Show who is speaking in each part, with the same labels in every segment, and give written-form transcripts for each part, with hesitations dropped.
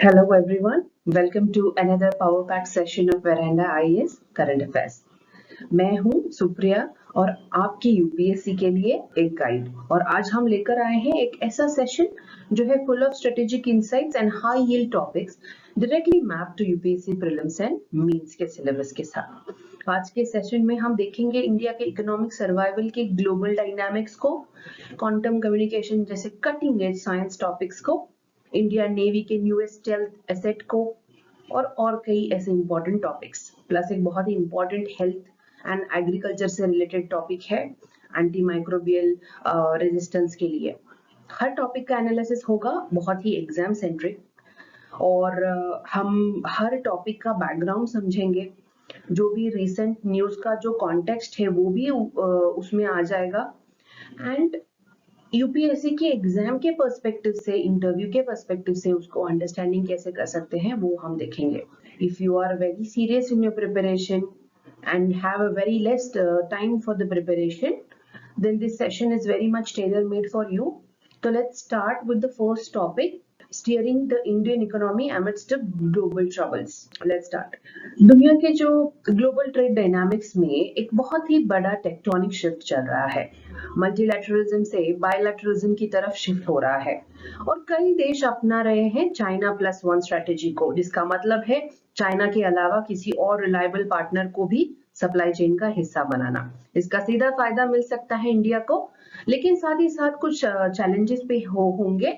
Speaker 1: Hello everyone, welcome to another Power Pack session of Veranda IAS Current Affairs. मैं हूं सुप्रिया और आपकी UPSC के लिए एक गाइड और आज हम लेकर आए हैं एक ऐसा सेशन जो है full of strategic insights and high yield topics directly map to UPSC prelims and mains के सिलेबस के साथ। आज के सेशन में हम देखेंगे इंडिया के इकोनॉमिक सर्वाइवल के ग्लोबल डायनामिक्स को, क्वांटम कम्युनिकेशन जैसे कटिंग एज साइंस टॉपिक्स को, इंडिया नेवी के न्यूएस्ट स्टेल्थ एसेट को और कई ऐसे इंपॉर्टेंट टॉपिक्स, प्लस एक बहुत ही इंपॉर्टेंट हेल्थ एंड एग्रीकल्चर से रिलेटेड टॉपिक है एंटी माइक्रोबियल रेजिस्टेंस के लिए। हर टॉपिक का एनालिसिस होगा बहुत ही एग्जाम सेंट्रिक और हम हर टॉपिक का बैकग्राउंड समझेंगे। जो भी रिसेंट न्यूज का जो कॉन्टेक्स्ट है वो भी उसमें आ जाएगा एंड यूपीएससी के एग्जाम के पर्सपेक्टिव से, इंटरव्यू के पर्सपेक्टिव से उसको अंडरस्टैंडिंग कैसे कर सकते हैं वो हम देखेंगे। If you are very serious in your preparation and have a very less time for the preparation, then this session is very much tailor made for you. So let's start with the first topic, steering the Indian economy amidst the global troubles. Let's start. दुनिया के जो global trade dynamics में एक बहुत ही बड़ा tectonic shift चल रहा है। मल्टीलैटरलिज्म से बायलैटरलिज्म की तरफ शिफ्ट हो रहा है और कई देश अपना रहे हैं चाइना प्लस वन स्ट्रेटेजी को, जिसका मतलब है चाइना के अलावा किसी और रिलायबल पार्टनर को भी सप्लाई चेन का हिस्सा बनाना। इसका सीधा फायदा मिल सकता है इंडिया को, लेकिन साथ ही साथ कुछ चैलेंजेस भी होंगे।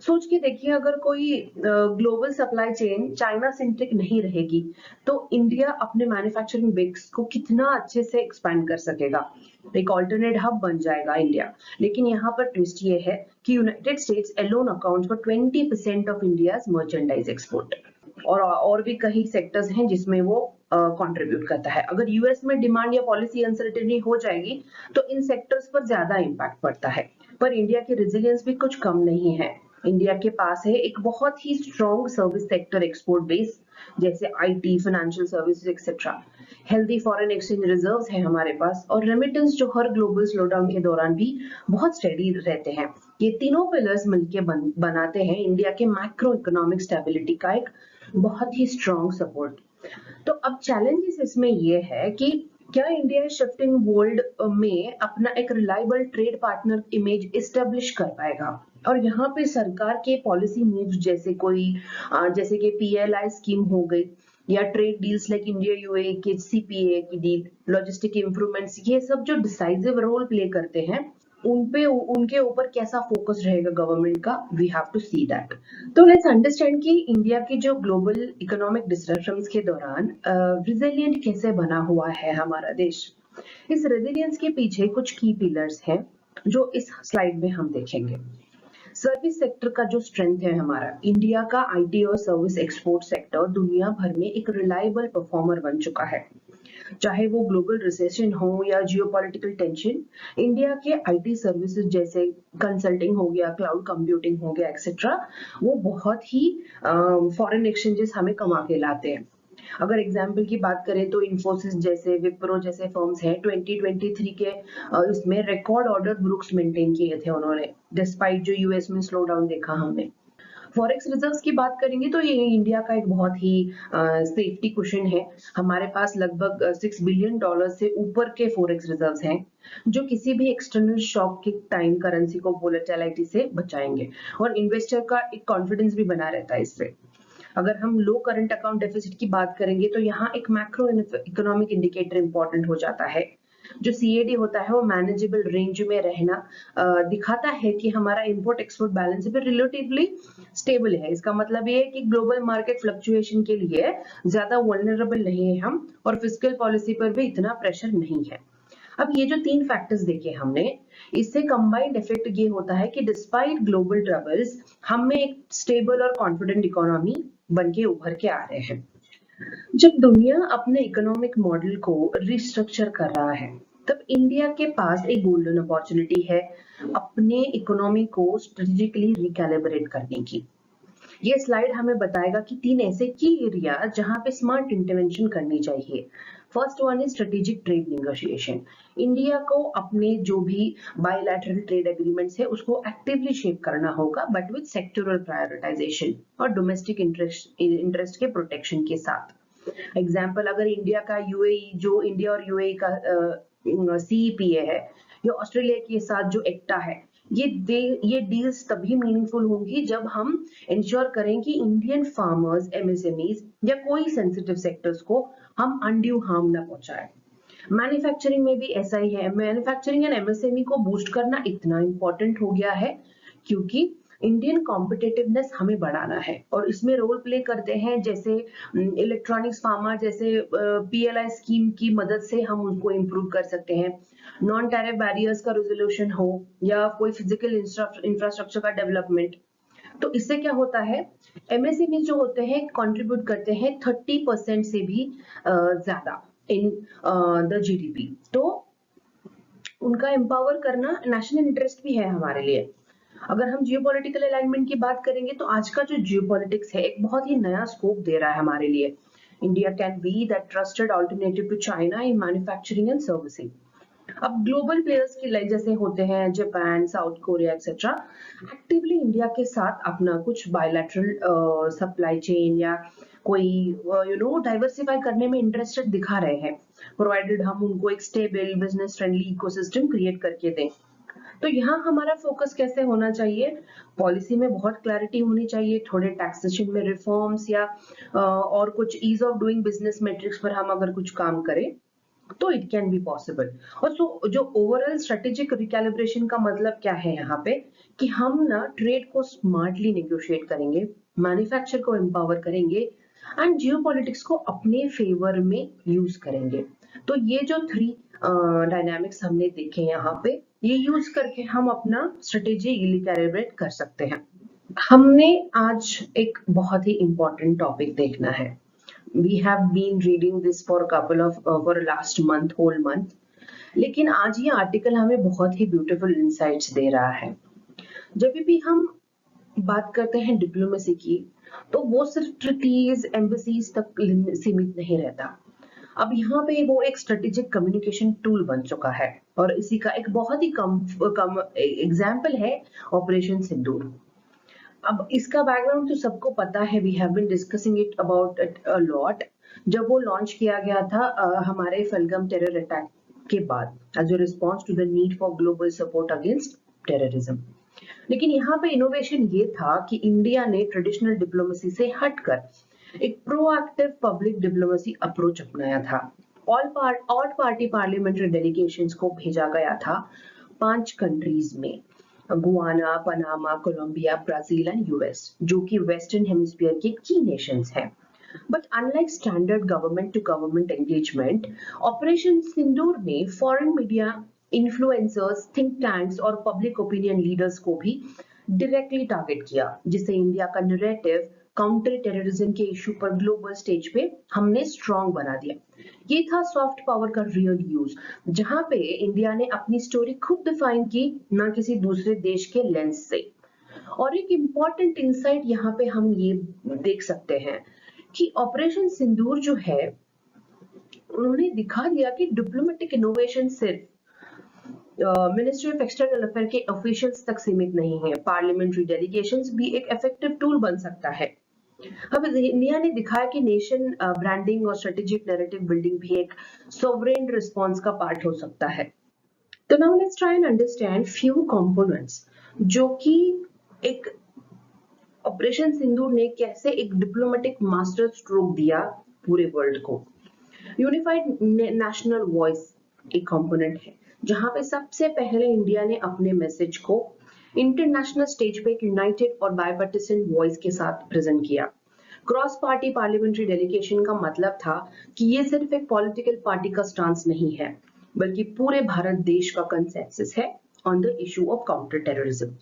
Speaker 1: सोच के देखिए, अगर कोई global supply chain China centric नहीं रहेगी तो इंडिया अपने मैन्युफैक्चरिंग बेस को कितना अच्छे से एक्सपैंड कर सकेगा, एक ऑल्टरनेट हब बन जाएगा इंडिया। लेकिन यहाँ पर ट्विस्ट ये है कि United states alone accounts for 20% of India's merchandise export और भी कई सेक्टर्स हैं जिसमें वो कंट्रीब्यूट करता है। अगर यूएस में डिमांड या पॉलिसी अनसर्टेनिटी हो जाएगी तो इन सेक्टर्स पर ज्यादा इंपैक्ट पड़ता है, पर इंडिया की रेजिलियंस भी कुछ कम नहीं है। इंडिया के पास है एक बहुत ही strong service sector export base, जैसे IT, financial services etcetera. Healthy foreign exchange reserves है हमारे पास और रेमिटेंस जो हर ग्लोबल स्लोडाउन के दौरान भी बहुत स्टेडी रहते हैं। ये तीनों पिलर्स मिलकर बनाते हैं इंडिया के मैक्रो इकोनॉमिक स्टेबिलिटी का एक बहुत ही स्ट्रॉन्ग सपोर्ट। तो अब चैलेंजेस इसमें ये है कि क्या इंडिया शिफ्टिंग वर्ल्ड में अपना एक reliable trade partner image establish कर पाएगा। और यहाँ पे सरकार के पॉलिसी मूव्स जैसे जैसे कि पीएलआई स्कीम हो गई या trade deals like India UAE के सीपीए की डील, लॉजिस्टिक इंप्रूवमेंट्स, ये सब जो डिसाइसिव रोल प्ले करते हैं उनके ऊपर कैसा फोकस रहेगा गवर्नमेंट का, we have to see that. तो लेट्स अंडरस्टैंड कि इंडिया की जो ग्लोबल इकोनॉमिक डिस्ट्रप्शंस के दौरान रिजिलिएंट कैसे बना हुआ है हमारा देश। इस रेजिलियंस के पीछे कुछ की पिलर्स हैं जो इस स्लाइड में हम देखेंगे। सर्विस सेक्टर का जो स्ट्रेंथ है हमारा, इंडिया का आईटी और सर्विस एक्सपोर्ट सेक्टर दुनिया भर में एक रिलायबल परफॉर्मर बन चुका है। चाहे वो ग्लोबल रिसेशन हो या जियोपॉलिटिकल टेंशन, इंडिया के आईटी सर्विसेज जैसे कंसल्टिंग हो गया, क्लाउड कंप्यूटिंग हो गया एक्सेट्रा, वो बहुत ही फॉरेन एक्सचेंजेस हमें कमा के लाते हैं। अगर एग्जाम्पल की बात करें तो इन्फोसिस जैसे, विप्रो जैसे फर्म्स हैं, 2023 के इसमें रिकॉर्ड ऑर्डर बुक्स मेंटेन किए थे उन्होंने, डिस्पाइट जो यूएस में स्लो डाउन देखा हमने। फॉरेक्स रिजर्व्स की बात करेंगे तो ये इंडिया का एक बहुत ही सेफ्टी कुशन है। हमारे पास लगभग $6 बिलियन से ऊपर के फॉरेक्स रिजर्व्स हैं जो किसी भी एक्सटर्नल शॉक के टाइम करेंसी को वोलेटिलिटी से बचाएंगे और इन्वेस्टर का एक कॉन्फिडेंस भी बना रहता है इससे। अगर हम लो करंट अकाउंट डेफिसिट की बात करेंगे तो यहाँ एक मैक्रो इकोनॉमिक इंडिकेटर इंपॉर्टेंट हो जाता है। जो सीएडी होता है वो मैनेजेबल रेंज में रहना दिखाता है कि हमारा इंपोर्ट एक्सपोर्ट बैलेंस भी रिलेटिवली स्टेबल है। इसका मतलब ये है कि ग्लोबल मार्केट फ्लक्चुएशन के लिए ज्यादा वल्नरेबल नहीं है हम, और फिस्कल पॉलिसी पर भी इतना प्रेशर नहीं है। अब ये जो तीन फैक्टर्स देखे हमने, इससे कंबाइंड इफेक्ट ये होता है कि डिस्पाइट ग्लोबल ट्रबल्स हम में एक स्टेबल और कॉन्फिडेंट इकोनॉमी बन के उभर के आ रहे हैं। जब दुनिया अपने इकोनॉमिक मॉडल को रिस्ट्रक्चर कर रहा है तब इंडिया के पास एक गोल्डन अपॉर्चुनिटी है अपने इकोनॉमी को स्ट्रेटेजिकली रिकैलिब्रेट करने की। ये स्लाइड हमें बताएगा कि तीन ऐसे की एरिया जहां पे स्मार्ट इंटरवेंशन करनी चाहिए। First one is strategic trade negotiation. India को अपने जो भी बायलैटरल ट्रेड एग्रीमेंट्स है उसको एक्टिवली शेप करना होगा, बट विद सेक्टोरल प्रायोरिटाइजेशन और डोमेस्टिक इंटरेस्ट के प्रोटेक्शन के साथ। एग्जाम्पल, अगर इंडिया का यूएई, जो इंडिया और यूएई का सीईपीए है, या ऑस्ट्रेलिया के साथ जो एक्टा है, ये डील्स तभी मीनिंगफुल होंगी जब हम इंश्योर करें कि इंडियन फार्मर्स, एमएसएमईज या कोई सेंसिटिव सेक्टर्स को हम अनड्यू हार्म ना पहुंचाए। मैन्युफैक्चरिंग में भी ऐसा ही है। मैन्युफैक्चरिंग एंड एमएसएमई को बूस्ट करना इतना इंपॉर्टेंट हो गया है क्योंकि इंडियन कॉम्पिटिटिवनेस हमें बढ़ाना है, और इसमें रोल प्ले करते हैं जैसे इलेक्ट्रॉनिक्स, फार्मा जैसे पीएलआई स्कीम की मदद से हम उनको इम्प्रूव कर सकते हैं। नॉन टैरिफ बैरियर्स का रेजोल्यूशन हो या कोई फिजिकल इंफ्रास्ट्रक्चर का डेवलपमेंट, तो इससे क्या होता है, एमएसएमई जो होते हैं कंट्रीब्यूट करते हैं 30% से भी ज्यादा इन द जीडीपी, तो उनका एम्पावर करना नेशनल इंटरेस्ट भी है हमारे लिए। अगर हम जियोपॉलिटिकल अलाइनमेंट की बात करेंगे तो आज का जो जियोपॉलिटिक्स है एक बहुत ही नया स्कोप दे रहा है हमारे लिए। India can be that trusted alternative to China in manufacturing and servicing. अब ग्लोबल प्लेयर्स की लाइक जैसे होते हैं Japan, South Korea etcetera, actively India के साथ अपना कुछ बायलैटरल सप्लाई चेन या कोई डाइवर्सिफाई करने में इंटरेस्टेड दिखा रहे हैं, प्रोवाइडेड हम उनको एक stable business friendly ecosystem create करके दें। तो यहाँ हमारा फोकस कैसे होना चाहिए, पॉलिसी में बहुत क्लैरिटी होनी चाहिए, थोड़े टैक्सेशन में रिफॉर्म्स या और कुछ ease of doing business metrics पर हम अगर कुछ काम करें तो इट कैन बी पॉसिबल। और सो जो ओवरऑल स्ट्रेटेजिक रिकैलिब्रेशन का मतलब क्या है यहाँ पे, कि हम ना ट्रेड को स्मार्टली नेगोशिएट करेंगे, मैन्युफैक्चर को एम्पावर करेंगे एंड जियोपॉलिटिक्स को अपने फेवर में यूज करेंगे। तो ये जो 3 डायनामिक्स हमने देखे यहाँ पे, ये यूज करके हम अपना स्ट्रेटेजी रिकैलिब्रेट कर सकते हैं। हमने आज एक बहुत ही इंपॉर्टेंट टॉपिक देखना है। We have been reading this for a couple of for last month, whole month. लेकिन आज ये आर्टिकल हमें बहुत ही ब्यूटीफुल इंसाइट्स दे रहा है। जब भी हम बात करते हैं डिप्लोमेसी की, तो वो सिर्फ ट्रीटीज, एम्बेसीज तक सीमित नहीं रहता। अब यहाँ पे वो एक स्ट्रेटेजिक कम्युनिकेशन टूल बन चुका है, और इसी का एक बहुत ही कम एग्जाम्पल है ऑपरेशन सिंदूर। अब इसका बैकग्राउंड तो सबको पता है, we have been discussing it about it a lot. जब वो लॉन्च किया गया था हमारे फलगम टेरर अटैक के बाद, as a response to the need for global support against terrorism. लेकिन यहाँ पे इनोवेशन ये था कि इंडिया ने ट्रेडिशनल डिप्लोमेसी से हटकर एक प्रोएक्टिव पब्लिक डिप्लोमेसी अप्रोच अपनाया था। ऑल पार्टी पार्लियामेंट्री डेलीगेशंस को भेजा गया था 5 कंट्रीज में, Guyana, Panama, Colombia, Brazil and US, जो कि वेस्टर्न हेमिस्फीयर के की नेशंस हैं। But unlike standard government to government engagement, operation Sindoor ने foreign media, influencers, think tanks और पब्लिक ओपिनियन लीडर्स को भी डायरेक्टली टारगेट किया, जिससे इंडिया का नैरेटिव काउंटर टेररिज्म के इशू पर ग्लोबल स्टेज पे हमने स्ट्रॉन्ग बना दिया। ये था सॉफ्ट पावर का रियल यूज, जहां पे इंडिया ने अपनी स्टोरी खुद डिफाइन की, ना किसी दूसरे देश के लेंस से। और एक इम्पॉर्टेंट इंसाइट यहाँ पे हम ये देख सकते हैं कि ऑपरेशन सिंदूर जो है, उन्होंने दिखा दिया कि डिप्लोमेटिक इनोवेशन सिर्फ मिनिस्ट्री ऑफ एक्सटर्नल अफेयर के ऑफिशियल्स तक सीमित नहीं है, पार्लियामेंट्री डेलीगेशंस भी एक इफेक्टिव टूल बन सकता है। अब इंडिया ने दिखाया कि नेशन ब्रांडिंग और स्ट्रेटेजिक नैरेटिव बिल्डिंग भी एक सोवरेन रिस्पांस का पार्ट हो सकता है। तो now let's try and understand few components, जो कि एक ऑपरेशन सिंदूर ने कैसे एक डिप्लोमेटिक मास्टर स्ट्रोक दिया पूरे वर्ल्ड को। यूनिफाइड नेशनल वॉइस एक कंपोनेंट है, जहां पे सबसे पहले इंडिया ने अपने मैसेज को इंटरनेशनल स्टेज पे एक यूनाइटेड और बायपार्टिसन वॉइस के साथ प्रेजेंट किया। क्रॉस पार्टी पार्लियामेंट्री डेलीगेशन का मतलब था कि ये सिर्फ एक पॉलिटिकल पार्टी का स्टांस नहीं है, बल्कि पूरे भारत देश का कंसेंसस है on the issue of counter terrorism.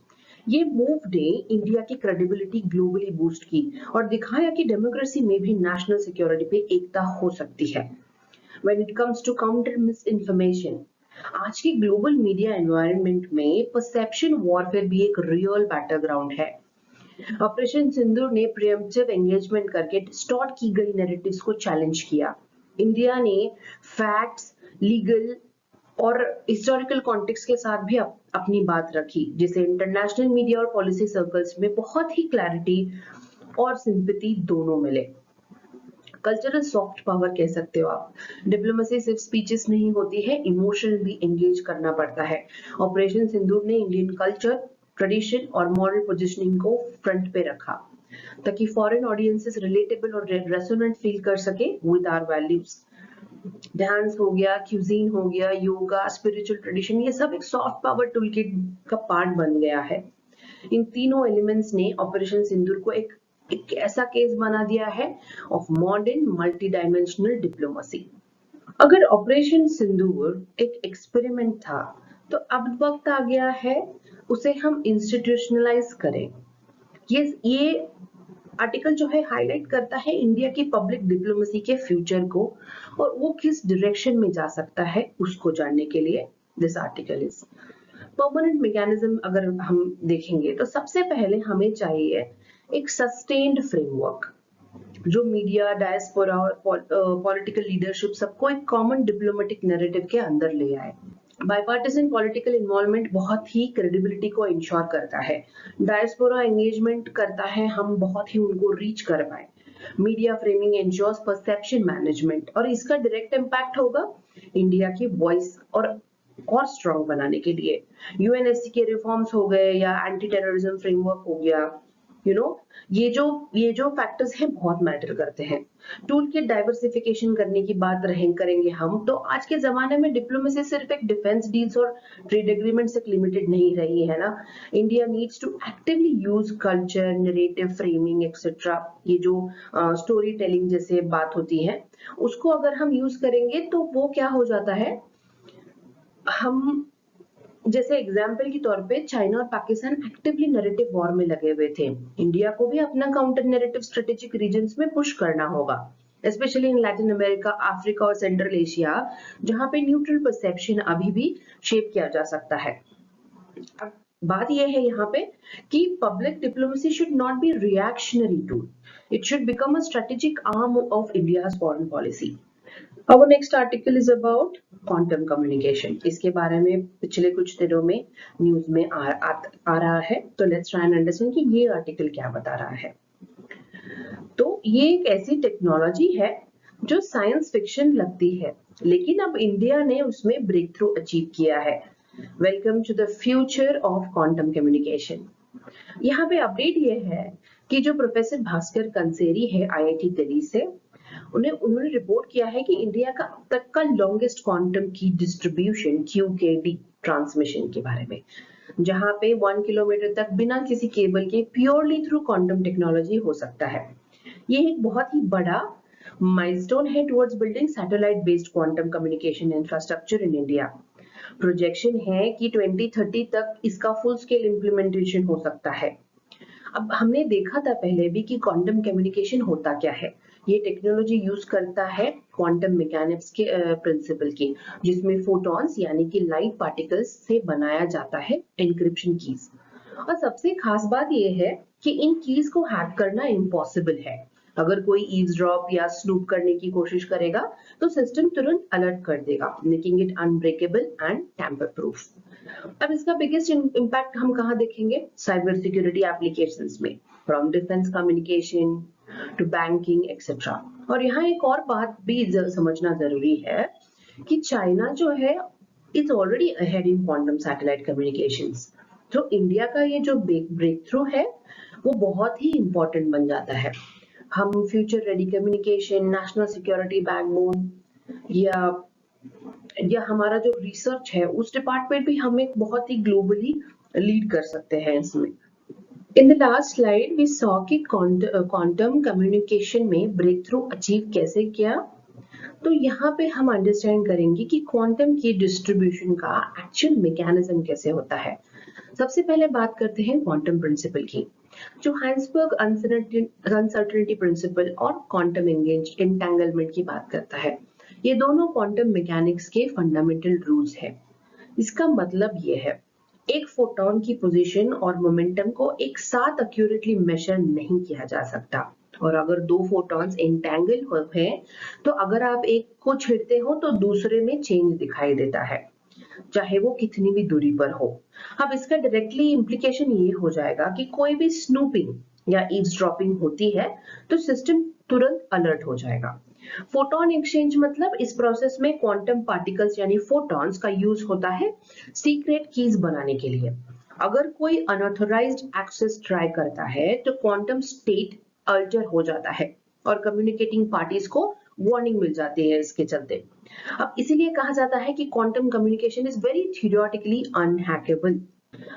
Speaker 1: ये मूव ने इंडिया की क्रेडिबिलिटी ग्लोबली बूस्ट की और दिखाया कि डेमोक्रेसी में भी नेशनल सिक्योरिटी पे एकता हो सकती है। When it comes to counter misinformation, आज की ग्लोबल मीडिया एनवायरनमेंट में परसेप्शन वॉरफेयर भी एक रियल बैटलग्राउंड है। ऑपरेशन सिंदूर ने प्रीएम्प्टिव एंगेजमेंट करके डिस्टॉर्ट की गई नैरेटिव्स को चैलेंज किया, इंडिया ने फैक्ट्स, लीगल और हिस्टोरिकल कॉन्टेक्स्ट के साथ भी अपनी बात रखी, जिसे इंटरनेशनल मीडिया और पॉलिसी सर्कल्स में बहुत ही क्लैरिटी और सिंपैथी दोनों मिले। कल्चरल सॉफ्ट पावर कह सकते हो आप। डिप्लोमेसी सिर्फ स्पीचेस नहीं होती है, इमोशन भी एंगेज करना पड़ता है। ऑपरेशन सिंदूर ने इंडियन कल्चर, ट्रेडिशन और मॉरल पोजिशनिंग को फ्रंट पे रखा, ताकि फॉरेन ऑडियंसेस रिलेटेबल और रेसोनेंट फील कर सके विद आवर वैल्यूज। डांस हो गया, क्यूजीन हो गया, योगा, स्पिरिचुअल ट्रेडिशन, ये सब एक सॉफ्ट पावर टूलकिट का पार्ट बन गया है। इन तीनों एलिमेंट्स ने ऑपरेशन सिंदूर को एक ऐसा केस बना दिया है of modern multi dimensional diplomacy. अगर ऑपरेशन सिंदूर एक एक्सपेरिमेंट था, तो अब वक्त आ गया है उसे हम इंस्टीट्यूशनलाइज करें। ये आर्टिकल जो है हाईलाइट करता है इंडिया की पब्लिक डिप्लोमेसी के फ्यूचर को, और वो किस डायरेक्शन में जा सकता है उसको जानने के लिए this article is permanent mechanism. अगर हम देखेंगे तो सबसे पहले हमें चाहिए एक सस्टेन्ड फ्रेमवर्क, जो मीडिया, डायस्पोरा और पॉलिटिकल लीडरशिप सबको एक कॉमन डिप्लोमेटिक नैरेटिव के अंदर ले आए। बाइपार्टिसन पॉलिटिकल इन्वॉल्वमेंट बहुत ही क्रेडिबिलिटी को इंश्योर करता है। डायस्पोरा एंगेजमेंट करता है, हम बहुत ही उनको रीच कर पाए। Media framing ensures perception management, और इसका डायरेक्ट इम्पैक्ट होगा इंडिया की वॉइस और स्ट्रॉन्ग बनाने के लिए। यूएनएससी के रिफॉर्म्स हो गए या एंटी टेररिज्म फ्रेमवर्क हो गया, ये जो फैक्टर्स हैं बहुत मैटर करते हैं। टूल किट डाइवर्सिफिकेशन करने की बात करेंगे हम, तो आज के जमाने में डिप्लोमेसी सिर्फ एक डिफेंस डील्स और ट्रेड एग्रीमेंट से लिमिटेड नहीं रही है ना। India needs to actively use culture, narrative framing etcetera, ये जो स्टोरी टेलिंग जैसे बात होती है, उसको अगर हम यूज करेंगे तो वो क्या हो जाता है, हम जैसे एग्जाम्पल के तौर पे चाइना और पाकिस्तान एक्टिवली नैरेटिव वॉर में लगे हुए थे। इंडिया को भी अपना काउंटर नैरेटिव स्ट्रेटेजिक रीजन्स में पुश करना होगा, specially in Latin America, Africa और सेंट्रल एशिया, जहां पे न्यूट्रल परसेप्शन अभी भी शेप किया जा सकता है। अब बात यह है यहाँ पे कि public diplomacy should not be reactionary tool, it should become a strategic arm of India's foreign policy. Our next article is about quantum communication. इसके बारे में पिछले कुछ दिनों में न्यूज में आ रहा है, तो लेट्स ट्राई एंड अंडरस्टैंड कि ये आर्टिकल क्या बता रहा है। तो ये एक ऐसी टेक्नोलॉजी है जो साइंस फिक्शन लगती है, लेकिन अब इंडिया ने उसमें ब्रेक थ्रू अचीव किया है। Welcome to the future of quantum communication. यहाँ पे अपडेट ये है कि जो प्रोफेसर भास्कर कंसेरी है आईआईटी दिल्ली से, उन्होंने रिपोर्ट किया है कि इंडिया का अब तक का लॉन्गेस्ट क्वांटम की डिस्ट्रीब्यूशन QKD ट्रांसमिशन के बारे में, जहां पे 1 किलोमीटर तक बिना किसी केबल के प्योरली थ्रू क्वांटम टेक्नोलॉजी हो सकता है। ये एक बहुत ही बड़ा माइलस्टोन है towards building satellite based quantum communication infrastructure in India. Projection है कि 2030 तक इसका फुल स्केल इंप्लीमेंटेशन हो सकता है। अब हमने देखा था पहले भी कि क्वांटम कम्युनिकेशन होता क्या है। ये टेक्नोलॉजी यूज करता है क्वांटम मैकेनिक्स के प्रिंसिपल की, जिसमें फोटॉन्स यानी कि लाइट पार्टिकल्स से बनाया जाता है एन्क्रिप्शन कीज। और सबसे खास बात ये है कि इन कीज को हैक करना इम्पॉसिबल है। अगर कोई ईव्सड्रॉप या स्नूप करने की कोशिश करेगा तो सिस्टम तुरंत अलर्ट कर देगा, making it unbreakable and tamper proof. अब इसका बिगेस्ट इम्पैक्ट हम कहाँ देखेंगे? साइबर सिक्योरिटी एप्लीकेशंस में, from defence communication to banking etcetera. और यहाँ एक और बात भी समझना जरूरी है कि चाइना जो है is already ahead in quantum satellite communications. तो इंडिया का ये जो ब्रेक थ्रू है वो बहुत ही इंपॉर्टेंट बन जाता है। हम future ready communication, national security backbone या हमारा जो रिसर्च है उस डिपार्टमेंट भी हम एक बहुत ही ग्लोबली लीड कर सकते हैं इसमें। In the last slide we saw कि क्वांटम कम्युनिकेशन में ब्रेक थ्रू अचीव कैसे किया। तो यहाँ पे हम अंडरस्टैंड करेंगे कि क्वांटम की डिस्ट्रीब्यूशन का एक्चुअल मैकेनिज्म कैसे होता है। सबसे पहले बात करते हैं क्वांटम प्रिंसिपल की, जो हाइंसबर्ग अनसर्टेनिटी प्रिंसिपल और क्वांटम एंटेंगलमेंट की बात करता है। ये दोनों क्वांटम मैकेनिक्स के फंडामेंटल रूल्स हैं। इसका मतलब ये है, एक फोटॉन की पोजीशन और मोमेंटम को एक साथ एक्यूरेटली मेजर नहीं किया जा सकता। और अगर दो फोटॉन्स एंटेंगल हैं तो अगर आप एक को छेड़ते हो तो दूसरे में चेंज दिखाई देता है, चाहे वो कितनी भी दूरी पर हो। अब इसका डायरेक्टली इम्प्लीकेशन ये हो जाएगा कि कोई भी स्नूपिंग या ईव्सड्रॉपिंग होती है तो सिस्टम तुरंत अलर्ट हो जाएगा। फोटोन एक्सचेंज मतलब इस प्रोसेस में क्वांटम पार्टिकल्स यानी फोटॉन्स का यूज होता है सीक्रेट कीज बनाने के लिए। अगर कोई अनऑथराइज्ड एक्सेस ट्राई करता है तो क्वांटम स्टेट अल्टर हो जाता है और कम्युनिकेटिंग पार्टीज को वार्निंग मिल जाती है इसके चलते। अब इसीलिए कहा जाता है कि quantum communication is very theoretically unhackable.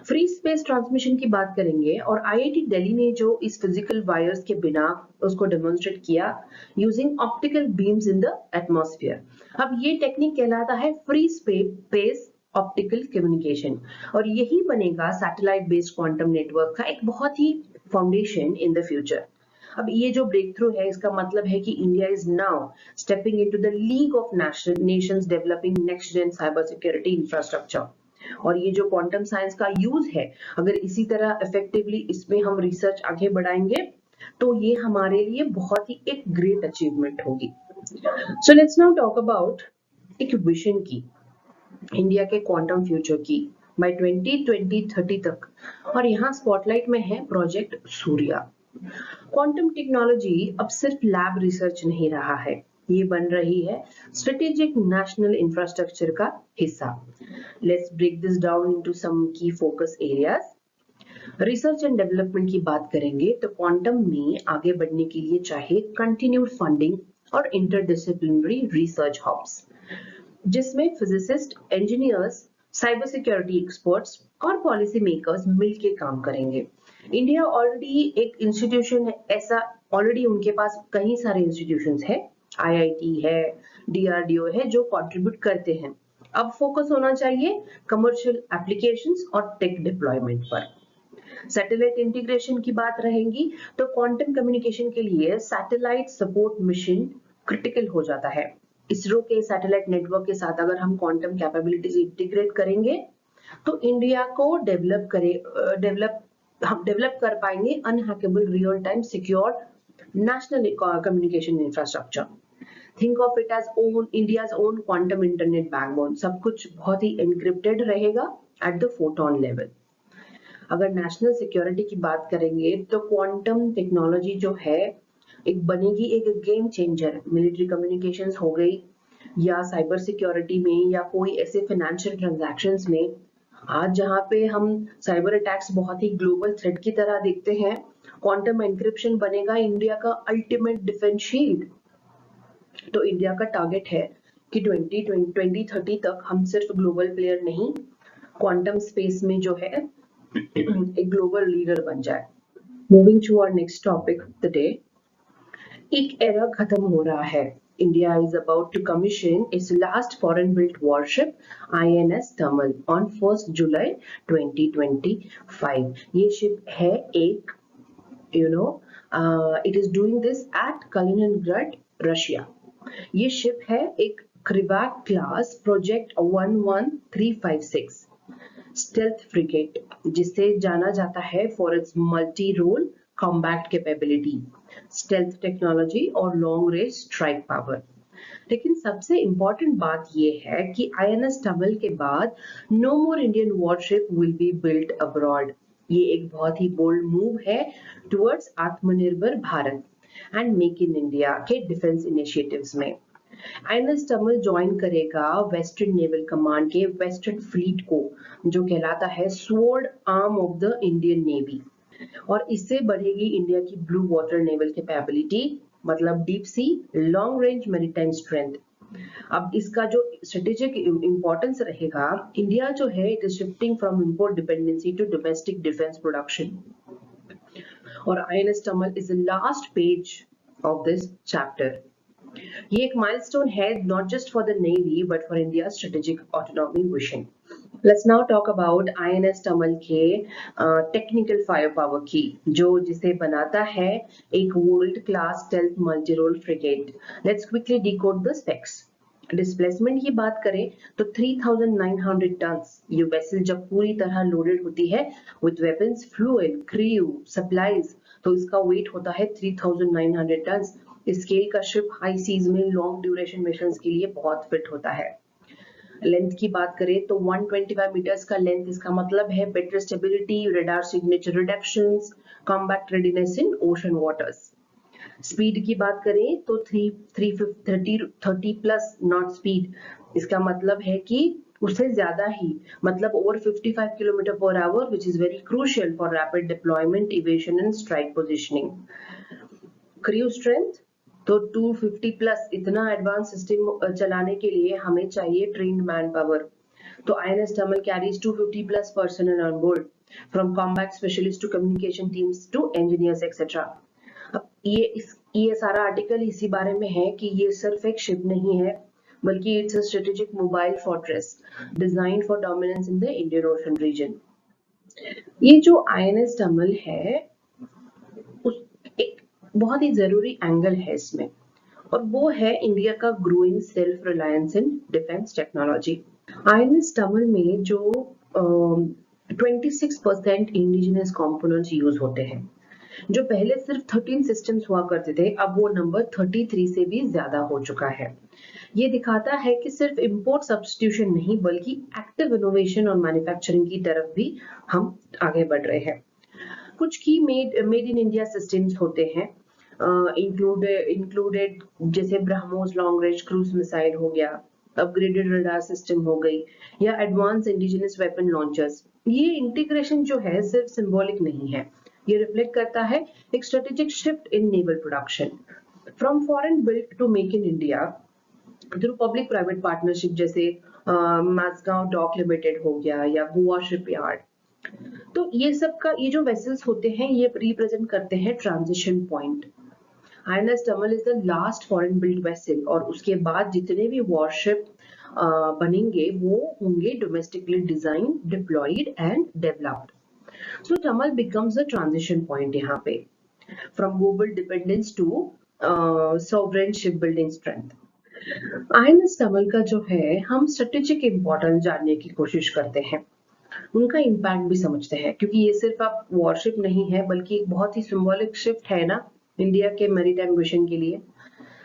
Speaker 1: Free space transmission की बात करेंगे और आईआईटी दिल्ली ने जो इस फिजिकल वायर्स के बिना उसको डेमोन्स्ट्रेट किया using optical beams in the atmosphere. अब ये टेक्निक कहलाता है फ्री स्पेस ऑप्टिकल कम्युनिकेशन और यही बनेगा सैटेलाइट बेस्ड क्वांटम नेटवर्क का एक बहुत ही फाउंडेशन इन द फ्यूचर। अब ये जो ब्रेक थ्रू है इसका मतलब है कि India is now stepping into the league of nations developing next gen cyber security infrastructure. और ये जो क्वांटम साइंस का यूज है अगर इसी तरह इफेक्टिवली इसमें हम रिसर्च आगे बढ़ाएंगे तो ये हमारे लिए बहुत ही एक ग्रेट अचीवमेंट होगी। So let's now talk about एक विजन की इंडिया के क्वांटम फ्यूचर की बाय 2020-30 तक, और यहाँ स्पॉटलाइट में है प्रोजेक्ट सूर्या। क्वांटम टेक्नोलॉजी अब सिर्फ लैब रिसर्च नहीं रहा है, ये बन रही है स्ट्रेटेजिक नेशनल इंफ्रास्ट्रक्चर का हिस्सा। Let's break this down into some key focus areas. Research and development की बात करेंगे तो क्वांटम में आगे बढ़ने के लिए चाहिए कंटिन्यूड फंडिंग और इंटरडिसिप्लिनरी रिसर्च हब्स जिसमें physicist, engineers, cyber security experts और पॉलिसी मेकर्स मिलकर काम करेंगे। इंडिया ऑलरेडी एक इंस्टीट्यूशन ऐसा ऑलरेडी उनके पास कई सारे इंस्टीट्यूशंस है, आईआईटी है, डीआरडीओ है जो कंट्रीब्यूट करते हैं। अब फोकस होना चाहिए कमर्शियल एप्लीकेशंस और टेक डिप्लॉयमेंट पर। सैटेलाइट इंटीग्रेशन की बात रहेगी तो क्वांटम कम्युनिकेशन के लिए सैटेलाइट सपोर्ट मिशन क्रिटिकल हो जाता है। इसरो के सैटेलाइट नेटवर्क के साथ अगर हम क्वांटम कैपेबिलिटीज इंटीग्रेट करेंगे तो इंडिया को हम डेवलप कर पाएंगे unhackable real time secure national communication infrastructure. Think of it as own India's own quantum internet backbone. सब कुछ बहुत ही एनक्रिप्टेड रहेगा एट द फोटोन लेवल। अगर नेशनल सिक्योरिटी की बात करेंगे तो क्वांटम टेक्नोलॉजी जो है एक बनेगी एक गेम चेंजर। मिलिट्री कम्युनिकेशंस हो गई या साइबर सिक्योरिटी में या कोई ऐसे फाइनेंशियल ट्रांजैक्शंस में, आज जहां पे हम साइबर अटैक्स बहुत ही ग्लोबल थ्रेट की तरह देखते हैं, क्वांटम एन्क्रिप्शन बनेगा इंडिया का अल्टीमेट डिफेंस शील्ड। तो इंडिया का टारगेट है कि 2030 तक हम सिर्फ ग्लोबल प्लेयर नहीं, क्वांटम स्पेस में जो है एक ग्लोबल लीडर बन जाए। Moving to our next topic of the day, एक एरा खत्म हो रहा है। India is about to commission its last foreign-built warship, INS Tamal, on 1st July 2025. ये शिप है एक, it is doing this at Kaliningrad, Russia. ये ship है एक Krivak class Project 11356 stealth frigate, जिसे जाना जाता है for its multi role combat capability, stealth technology और लॉन्ग रेंज स्ट्राइक पावर। लेकिन सबसे इंपॉर्टेंट बात यह है कि आईएनएस टमल के बाद no more Indian warship will be built abroad. ये एक बहुत ही बोल्ड मूव है towards Atmanirbhar Bharat and make in India के डिफेंस इनिशिएटिव्स में। आईएनएस टमल ज्वाइन करेगा वेस्टर्न नेवल कमांड के वेस्टर्न फ्लीट को, जो कहलाता है sword arm of the Indian navy, और इससे बढ़ेगी इंडिया की ब्लू वाटर नेवल कैपेबिलिटी, मतलब deep sea long range maritime strength. अब इसका जो स्ट्रेटेजिक इंपॉर्टेंस रहेगा, इंडिया जो है it is shifting from import dependency to domestic defence production, और INS Tamal is the last page of this chapter. ये एक माइलस्टोन है not just for the navy but for India strategic autonomy vision. Let's now talk about INS Tamal के technical fire power की, जो जिसे बनाता है एक world class stealth multi role frigate. Let's quickly decode the specs. Displacement की बात करें तो 3900 टन्स। ये वेसल जब पूरी तरह लोडेड होती है with weapons, fuel, crew, supplies, तो इसका वेट होता है 3900 टन। स्केल का शिप हाई सीज में लॉन्ग ड्यूरेशन मिशंस के लिए बहुत फिट होता है। लेंथ की बात करें तो 125 मीटर्स का लेंथ, इसका मतलब है better stability, radar signature reductions, combat readiness in ocean waters. Speed की बात करें तो 30 प्लस नॉट स्पीड, इसका मतलब है कि उससे ज्यादा ही, मतलब over 55 kilometre per hour, which is very crucial for rapid deployment, evasion and strike positioning. Crew strength तो 250 प्लस, इतना एडवांस सिस्टम चलाने के लिए हमें चाहिए ट्रेन्ड मैन पावर। तो INS Tamil carries 250 plus personnel on board, from combat specialists to communication teams to engineers etc. अब ये सारा आर्टिकल इसी बारे में है कि ये सिर्फ एक शिप नहीं है, बल्कि it's a strategic mobile fortress design for dominance in the Indian ocean region. ये जो INS Tamil है, उस एक बहुत ही जरूरी एंगल है इसमें, और वो है इंडिया का growing self reliance in defence technology. INS Tamil में जो 26% इंडिजिनस कंपोनेंट्स यूज होते हैं, जो पहले सिर्फ 13 सिस्टम्स हुआ करते थे, अब वो नंबर 33 से भी ज्यादा हो चुका है। ये दिखाता है कि सिर्फ इंपोर्ट सब्स्टिट्यूशन नहीं, बल्कि एक्टिव इनोवेशन और मैन्युफैक्चरिंग की तरफ भी हम आगे बढ़ रहे हैं। कुछ की मेड इन इंडिया सिस्टम्स होते हैं, इंक्लूडेड जैसे BrahMos long range cruise missile हो गया, अपग्रेडेड रडार सिस्टम हो गई, या एडवांस इंडिजिनस वेपन लॉन्चर्स। ये इंटीग्रेशन जो है सिर्फ सिंबॉलिक नहीं है, ये रिफ्लेक्ट करता है एक strategic shift in naval production from foreign built to make in India through public private partnership, जैसे माजगांव डॉक लिमिटेड हो गया या गोवा शिपयार्ड। तो ये सब का, ये जो वेसल्स होते हैं, ये रिप्रेजेंट करते हैं transition point. INS Tamil is the last foreign built vessel, और उसके बाद जितने भी वॉरशिप बनेंगे वो होंगे domestically design, deployed and developed. So Tamil becomes a transition point यहाँ पे, from global dependence to sovereign shipbuilding strength. INS Tamil का जो है, हम स्ट्रेटेजिक इंपॉर्टेंस जानने की कोशिश करते हैं, उनका इम्पैक्ट भी समझते हैं, क्योंकि ये सिर्फ अब वॉरशिप नहीं है, बल्कि एक बहुत ही सिंबॉलिक शिफ्ट है ना इंडिया के मैरीटाइम विजन के लिए।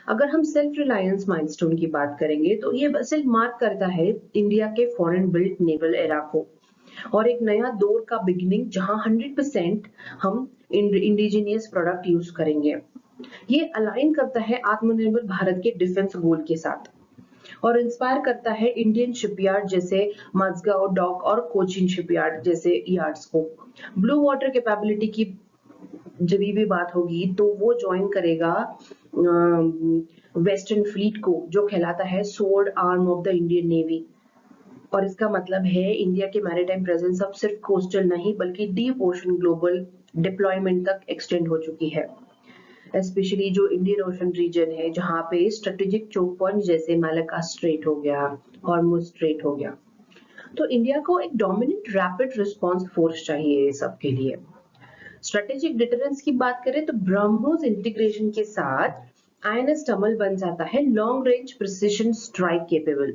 Speaker 1: अगर हम सेल्फ रिलायंस माइलस्टोन की बात करेंगे तो ये वेसल मार्क करता है इंडिया के फॉरेन बिल्ट नेवल एरा को, और एक नया दौर का बिगिनिंग, जहां 100% हम इंडिजिनियस प्रोडक्ट यूज करेंगे। ये अलाइन करता है आत्मनिर्भर भारत के डिफेंस गोल के साथ, और इंस्पायर करता है इंडियन शिपयार्ड जैसे मजगांव डॉक और कोचिन शिपयार्ड जैसे यार्ड्स को। ब्लू वाटर कैपेबिलिटी की जब भी बात होगी तो वो ज्वाइन करेगा वेस्टर्न फ्लीट को, जो कहलाता है sword arm of the Indian navy. और इसका मतलब है इंडिया के मैरीटाइम प्रेजेंस अब सिर्फ कोस्टल नहीं, बल्कि डीप ओशन ग्लोबल डिप्लॉयमेंट तक एक्सटेंड हो चुकी है। स्पेशली जो इंडियन ओशन रीजन है, जहाँ पे स्ट्रेटेजिक चोक पॉइंट जैसे मालाक्का स्ट्रेट हो गया, हॉर्मुज स्ट्रेट हो गया, तो इंडिया को एक डोमिनेंट रैपिड रिस्पांस फोर्स चाहिए सबके लिए। स्ट्रेटेजिक डिटरेंस की बात करें तो ब्रह्मोस इंटीग्रेशन के साथ INS Tamil बन जाता है long range precision strike capable.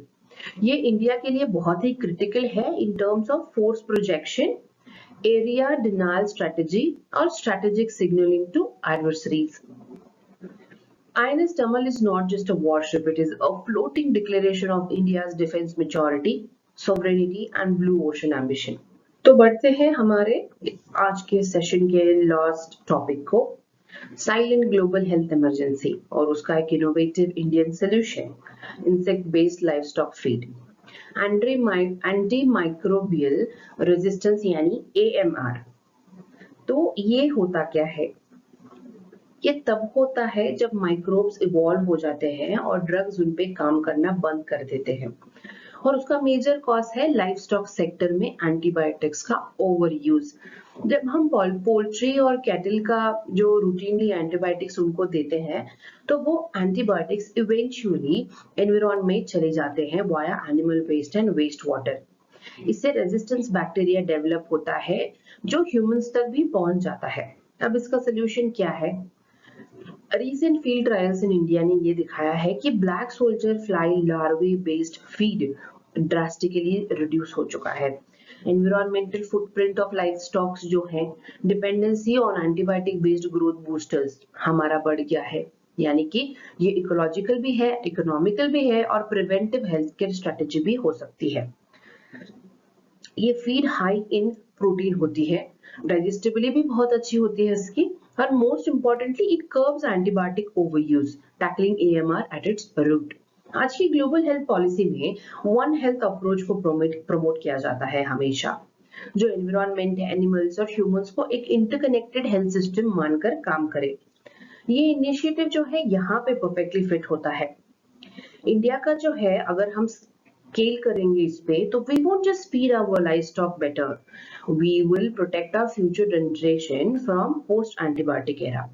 Speaker 1: ये इंडिया के लिए बहुत ही क्रिटिकल है in terms of force projection, area denial strategy और strategic signalling to adversaries. INS Tamil is not just a warship, it is a floating declaration of India's defense maturity, sovereignty and blue ocean ambition. तो बढ़ते हैं हमारे आज के session के last topic को, silent global health emergency और उसका एक innovative Indian solution, insect based livestock feed, anti microbial resistance यानी AMR। तो ये होता क्या है? ये तब होता है जब माइक्रोब्स इवॉल्व हो जाते हैं और ड्रग्स उन पे काम करना बंद कर देते हैं, और उसका मेजर कॉज है लाइफ स्टॉक सेक्टर में एंटीबायोटिक्स का ओवर यूज। जब हम पोल्ट्री और कैटल का जो रूटीनली एंटीबायोटिक्स उनको देते हैं, तो वो एंटीबायोटिक्स इवेंचुअली एनवायरनमेंट में चले जाते हैं via animal waste and waste water. इससे रेजिस्टेंस बैक्टीरिया डेवलप होता है जो ह्यूमंस तक भी पहुंच जाता है। अब इसका सोल्यूशन क्या है? Recent field trials in India ने ये दिखाया है कि ब्लैक सोल्जर फ्लाई लार्वे बेस्ड फीड ड्रास्टिकली रिड्यूस हो चुका है। Environmental footprint of life stocks जो है, dependency on antibiotic based growth boosters हमारा बढ़ गया है, यानी कि ये इकोलॉजिकल भी है, इकोनॉमिकल भी है और प्रिवेंटिव हेल्थ केयर स्ट्रेटेजी भी हो सकती है। ये फीड हाई इन प्रोटीन होती है, डाइजेस्टिबिलिटी भी बहुत अच्छी होती है इसकी, और most importantly it curbs antibiotic overuse, tackling AMR at its root. आज की ग्लोबल हेल्थ पॉलिसी में वन हेल्थ अप्रोच को प्रमोट किया जाता है हमेशा, जो एनवायरनमेंट, एनिमल्स और ह्यूमंस को एक इंटरकनेक्टेड हेल्थ सिस्टम मानकर काम करे। ये इनिशिएटिव जो है यहाँ पे परफेक्टली फिट होता है। इंडिया का जो है, अगर हम स्केल करेंगे इस पे, तो we won't just feed our livestock better, we will protect our future generation from post antibiotic era.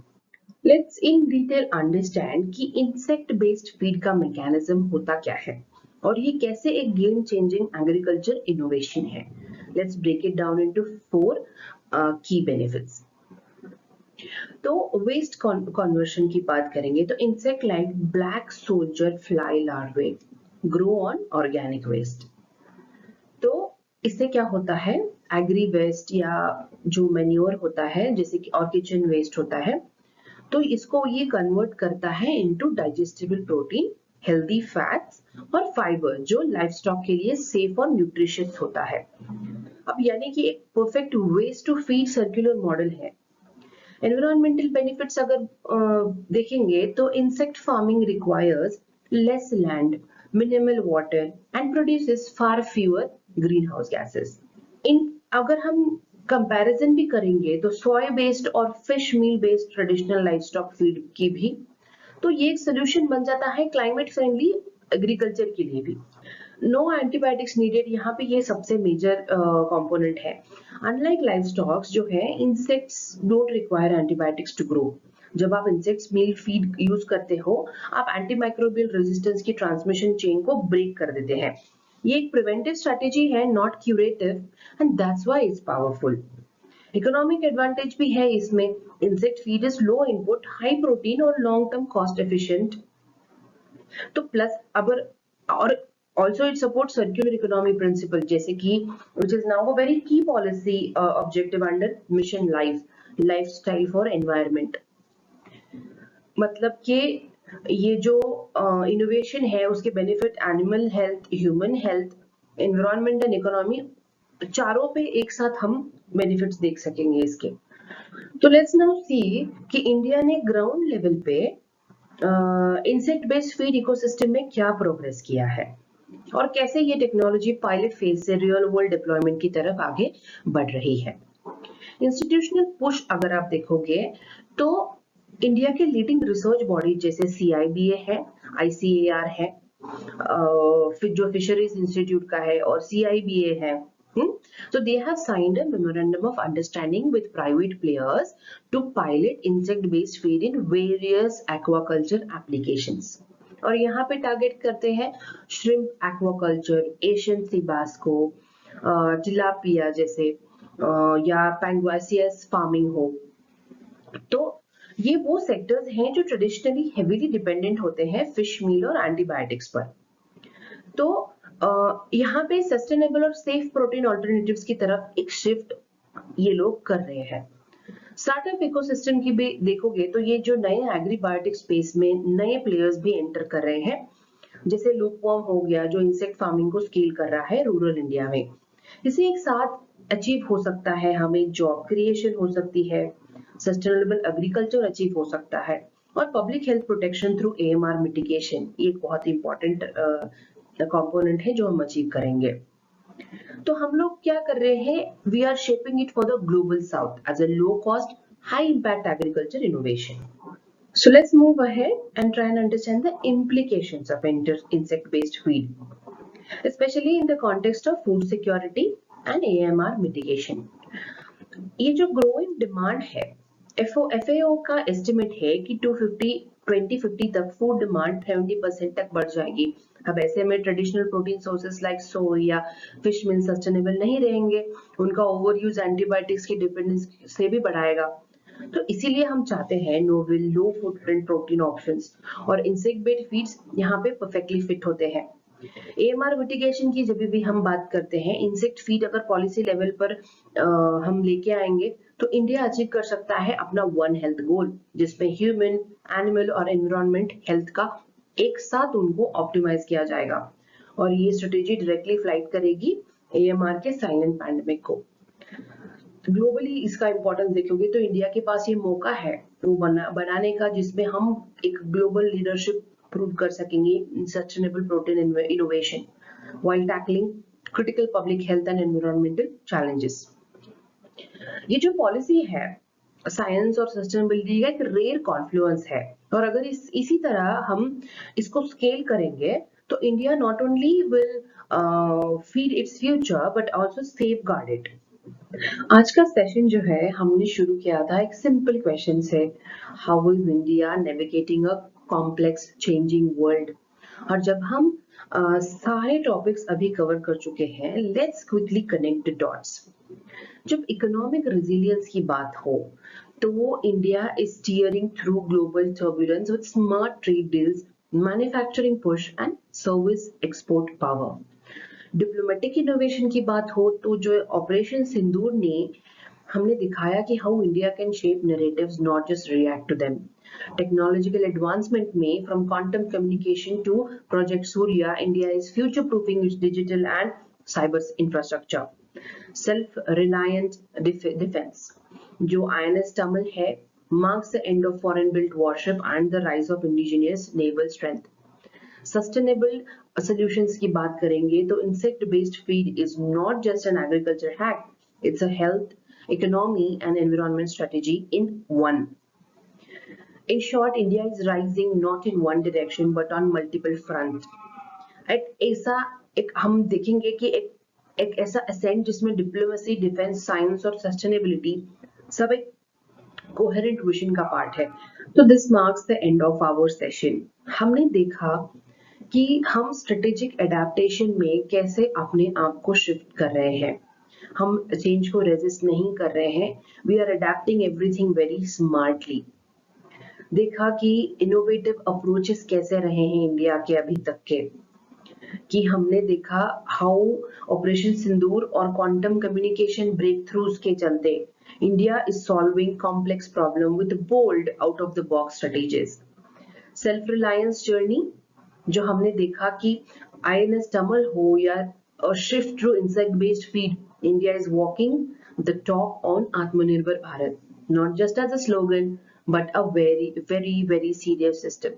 Speaker 1: Let's in detail understand कि इंसेक्ट बेस्ड फीड का मैकेनिज्म होता क्या है और ये कैसे एक गेम चेंजिंग एग्रीकल्चर इनोवेशन है। Let's break it down into 4 की बेनिफिट्स। तो वेस्ट कन्वर्शन की बात करेंगे तो insect like black soldier fly larvae grow on organic waste. तो इससे क्या होता है, एग्री वेस्ट या जो मैन्योर होता है जैसे कि और किचन वेस्ट होता है, तो इसको ये कन्वर्ट करता है into digestible protein, healthy fats और फाइबर जो लाइवस्टॉक के लिए सेफ और न्यूट्रिशियस होता है। अब यानी कि एक perfect waste to feed circular model है। एनवायरमेंटल बेनिफिट्स अगर देखेंगे तो insect farming requires less land, minimal water and produces far fewer greenhouse gases. इन अगर हम कंपैरिजन भी करेंगे तो सोय बेस्ड और fish meal based traditional livestock feed की भी, तो ये एक सोल्यूशन बन जाता है क्लाइमेट फ्रेंडली एग्रीकल्चर के लिए भी। नो एंटीबायोटिक्स नीडेड, यहाँ पे ये सबसे मेजर कंपोनेंट है। अनलाइक लाइवस्टॉक्स जो है, insects don't require antibiotics to grow. जब आप इंसेक्ट्स मील फीड यूज करते हो, आप एंटीमाइक्रोबियल रेजिस्टेंस की ट्रांसमिशन चेन को ब्रेक कर देते हैं। ये एक प्रिवेंटिव स्ट्रेटेजी है, not curative, and that's why it's powerful. Economic advantage भी है इसमें। Insect feed is low input, high protein और लॉन्ग टर्म कॉस्ट एफिशिएंट। तो प्लस अगर और also it supports circular economy principle, जैसे कि which is now a very key policy objective under mission life lifestyle for environment। मतलब कि ये जो इनोवेशन है उसके benefit animal health, human health, environment and economy, चारों पे एक साथ हम बेनिफिट्स देख सकेंगे इसके। तो लेट्स नाउ सी कि इंडिया ने ग्राउंड लेवल पे इंसेक्ट बेस्ड फीड इकोसिस्टम में क्या प्रोग्रेस किया है और कैसे ये टेक्नोलॉजी पायलट फेज से रियल वर्ल्ड डिप्लॉयमेंट की तरफ आगे बढ़ रही है। इंस्टीट्यूशनल पुश अगर आप देखोगे तो इंडिया के लीडिंग रिसर्च बॉडी जैसे CIBA है, ICAR है, जो फिशरीज इंस्टीट्यूट का है, और CIBA है। So they have signed a memorandum of understanding with private players to pilot insect-based feed in various aquaculture applications। और यहाँ पे टारगेट करते हैं श्रिम्प एक्वाकल्चर, एशियन सी बास को, टिलापिया जैसे, या पैंगुआसियस फार्मिंग हो। तो ये वो सेक्टर्स हैं जो ट्रेडिशनली हेवीली डिपेंडेंट होते हैं फिश मील और एंटीबायोटिक्स पर। तो यहाँ पे सस्टेनेबल और सेफ प्रोटीन ऑल्टरनेटिव्स की तरफ एक शिफ्ट ये लोग कर रहे हैं। स्टार्टअप इकोसिस्टम की भी देखोगे तो ये जो नए एग्रीबायोटिक स्पेस में नए प्लेयर्स भी एंटर कर रहे हैं, जैसे लूपवॉर्म हो गया जो इंसेक्ट फार्मिंग को स्केल कर रहा है रूरल इंडिया में। इसे एक साथ अचीव हो सकता है, हमें जॉब क्रिएशन हो सकती है, सस्टेनेबल एग्रीकल्चर अचीव हो सकता है, और public health protection through AMR mitigation, ये एक बहुत इंपॉर्टेंट कंपोनेंट है जो हम अचीव करेंगे। तो हम लोग क्या कर रहे हैं, we are shaping it for the global south as a low cost high impact agriculture innovation. So let's move ahead and try and understand the implications of insect based feed, especially in the context of food security and AMR mitigation। ये जो growing demand है, FAO का estimate है कि 2050 तक food demand 70% तक बढ़ जाएगी। अब ऐसे में ट्रेडिशनल प्रोटीन सोर्सेस लाइक सोय या फिश मिल सस्टेनेबल नहीं रहेंगे, उनका ओवर यूज एंटीबायोटिक्स की डिपेंडेंस से भी बढ़ाएगा। तो इसीलिए हम चाहते हैं नोवेल लो फुटप्रिंट प्रोटीन ऑप्शंस, और इंसेक्ट बेस्ड फीड्स यहाँ पे परफेक्टली फिट होते हैं। AMR मिटिगेशन की जब भी हम बात करते हैं, इंसेक्ट फीड अगर पॉलिसी लेवल पर हम लेके आएंगे तो इंडिया अचीव कर सकता है अपना वन हेल्थ गोल, जिसमें ह्यूमन, एनिमल और एनवायरनमेंट हेल्थ का एक साथ उनको ऑप्टिमाइज किया जाएगा। और ये स्ट्रेटेजी डायरेक्टली फ्लाइट करेगी AMR के साइलेंट पैंडेमिक को। ग्लोबली इसका इंपॉर्टेंस देखोगे तो इंडिया के पास ये मौका है वो बनाने का, जिसमें हम एक ग्लोबल लीडरशिप प्रूव कर सकेंगे इन sustainable protein innovation while tackling critical public health and environmental challenges। ये जो पॉलिसी है साइंस और सस्टेनेबिलिटी का एक रेयर कॉन्फ्लुएंस है, और अगर इसी तरह हम इसको स्केल करेंगे तो India not only will feed its future but also safeguard it. आज का सेशन जो है हमने शुरू किया था एक सिंपल क्वेश्चन से, how is India navigating a complex changing world. और जब हम सारे टॉपिक्स अभी कवर कर चुके हैं, let's quickly connect the dots. जब इकोनॉमिक रेजिलियंस की बात हो तो वो India is steering through global turbulence with smart trade deals, manufacturing push and service export power. Diplomatic innovation की बात हो तो जो ऑपरेशन सिंदूर ने हमने दिखाया कि how India can shape narratives not just react to them. Technological advancement में from quantum communication to project Surya, India is future proofing its digital and cyber infrastructure. Self reliant defence, जो INS टमल है, marks the end of foreign built warship and the rise of indigenous naval strength। Sustainable solutions की बात करेंगे तो insect based feed is not just an agriculture hack, it's a health, economy and environment strategy in one. In short, India is rising not in one direction but on multiple front। एक हम देखेंगे कि एक ऐसा ascent जिसमें diplomacy, defence, science और sustainability सब एक कोहेरेंट विजन का पार्ट है। तो this marks the end of our session. हमने देखा कि हम स्ट्रेटेजिक एडेप्टेशन में कैसे अपने आप को शिफ्ट कर रहे हैं। हम चेंज को रेजिस्ट नहीं कर रहे हैं, we are adapting everything very smartly. देखा कि इनोवेटिव अप्रोचेस कैसे रहे हैं इंडिया के अभी तक के, कि हमने देखा हाउ ऑपरेशन सिंदूर और क्वांटम कम्युनिकेशन ब्रेक थ्रूज के चलते India is solving complex problem with bold out of the box strategies. Self reliance journey, जो हमने देखा कि INS टमल हो या shift through insect based feed, India is walking the talk on Atmanirbhar Bharat, not just as a slogan but a very very very serious system.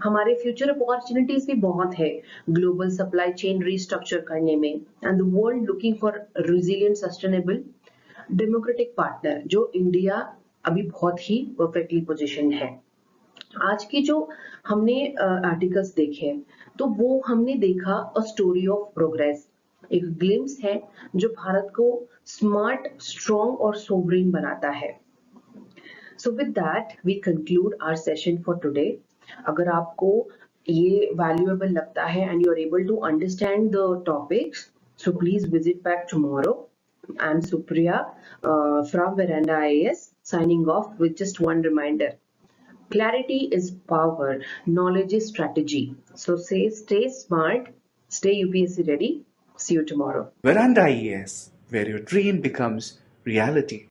Speaker 1: हमारे future opportunities भी बहुत है ग्लोबल सप्लाई चेन रीस्ट्रक्चर करने में, and the world looking for resilient sustainable democratic partner, जो India अभी बहुत ही perfectly position है। आज की जो हमने आर्टिकल्स देखे तो वो हमने देखा अ स्टोरी ऑफ प्रोग्रेस, एक ग्लिम्स है जो भारत को स्मार्ट, स्ट्रॉन्ग और सोवरेन बनाता है। So with that we conclude our session for today. अगर आपको ये वैल्यूएबल लगता है and you are able to understand the topics, so please visit back tomorrow. I am Supriya from Veranda IAS, signing off with just one reminder. Clarity is power, knowledge is strategy. So stay smart, stay UPSC ready. See you tomorrow.
Speaker 2: Veranda IAS, where your dream becomes reality.